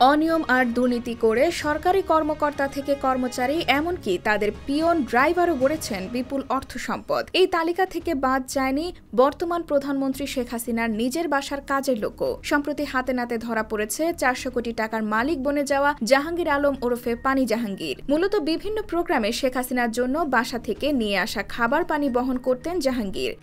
অনিয়ম আর দুর্নীতি করে সরকারি কর্মকর্তা থেকে কর্মচারী এমনকি তাদের পিয়ন ড্রাইভারও গড়েছেন বিপুল অর্থ সম্পদ। এই তালিকা থেকে বাদ যায়নি বর্তমান প্রধানমন্ত্রী শেখ হাসিনার নিজের বাসার কাজের লোকও। সম্প্রতি হাতে নাতে ধরা পড়েছে 400 কোটি টাকার মালিক বনে যাওয়া জাহাঙ্গীর আলম ওরফে পানি জাহাঙ্গীর। মূলত বিভিন্ন প্রোগ্রামে শেখ হাসিনার জন্য বাসা থেকে নিয়ে আসা খাবার পানি বহন করতেন জাহাঙ্গীর।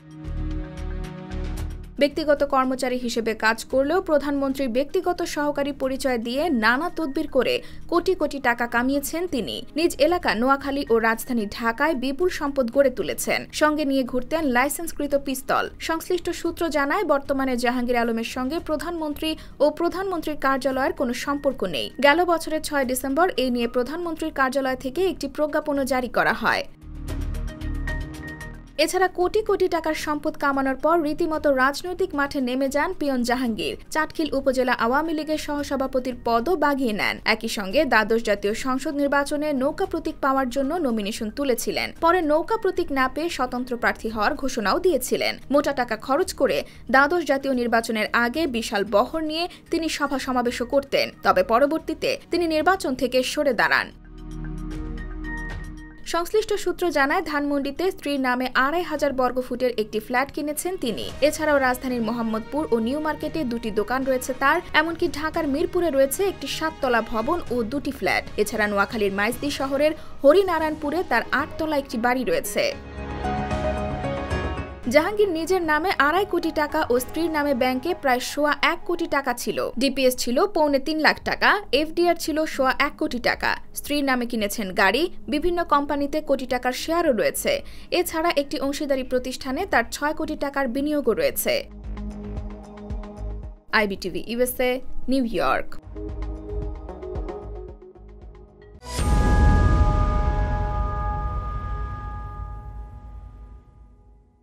ব্যক্তিগত কর্মচারী হিসেবে কাজ করলেও প্রধানমন্ত্রীর ব্যক্তিগত সহকারী পরিচয় দিয়ে নানা তদবির করে কোটি কোটি টাকা কামিয়েছেন তিনি। নিজ এলাকা নোয়াখালী ও রাজধানী ঢাকায় বিপুল সম্পদ গড়ে তুলেছেন। সঙ্গে নিয়ে ঘুরতেন লাইসেন্সকৃত পিস্তল। সংশ্লিষ্ট সূত্র জানায়, বর্তমানে জাহাঙ্গীর আলমের সঙ্গে প্রধানমন্ত্রী ও প্রধানমন্ত্রীর কার্যালয়ের কোনো সম্পর্ক নেই। গেল বছরের 6 ডিসেম্বর এই নিয়ে প্রধানমন্ত্রীর কার্যালয় থেকে একটি প্রজ্ঞাপনও জারি করা হয়। এছাড়া কোটি কোটি টাকার সম্পদ কামানোর পর রীতিমতো রাজনৈতিক মাঠে নেমে যান পিয়ন জাহাঙ্গীর। চাটখিল উপজেলা আওয়ামী লীগের সহসভাপতির পদও বাগিয়ে নেন। একই সঙ্গে দ্বাদশ জাতীয় সংসদ নির্বাচনে নৌকা প্রতীক পাওয়ার জন্য নমিনেশন তুলেছিলেন। পরে নৌকা প্রতীক না পেয়ে স্বতন্ত্র প্রার্থী হওয়ার ঘোষণাও দিয়েছিলেন। মোটা টাকা খরচ করে দ্বাদশ জাতীয় নির্বাচনের আগে বিশাল বহর নিয়ে তিনি সভা সমাবেশও করতেন। তবে পরবর্তীতে তিনি নির্বাচন থেকে সরে দাঁড়ান। সংশ্লিষ্ট সূত্র জানায়, ধানমন্ডিতে স্ত্রীর নামে 2500 বর্গফুটের একটি ফ্ল্যাট কিনেছেন তিনি। এছাড়াও রাজধানীর মোহাম্মদপুর ও নিউ মার্কেটে 2টি দোকান রয়েছে তার। এমনকি ঢাকার মিরপুরে রয়েছে একটি 7তলা ভবন ও 2টি ফ্ল্যাট। এছাড়া নোয়াখালীর মাইজদী শহরের হরিনারায়ণপুরে তার 8তলা একটি বাড়ি রয়েছে। জাহাঙ্গীর নিজের নামে 2.5 কোটি টাকা ও স্ত্রীর নামে ব্যাংকে প্রায় 1.25 কোটি টাকা ছিল। ডিপিএস ছিল 3.25 লাখ টাকা, এফডিআর ছিল 1.25 কোটি টাকা। স্ত্রীর নামে কিনেছেন গাড়ি, বিভিন্ন কোম্পানিতে কোটি টাকার শেয়ারও রয়েছে। এছাড়া একটি অংশীদারি প্রতিষ্ঠানে তার 6 কোটি টাকার বিনিয়োগও রয়েছে। IBTV USA, new York.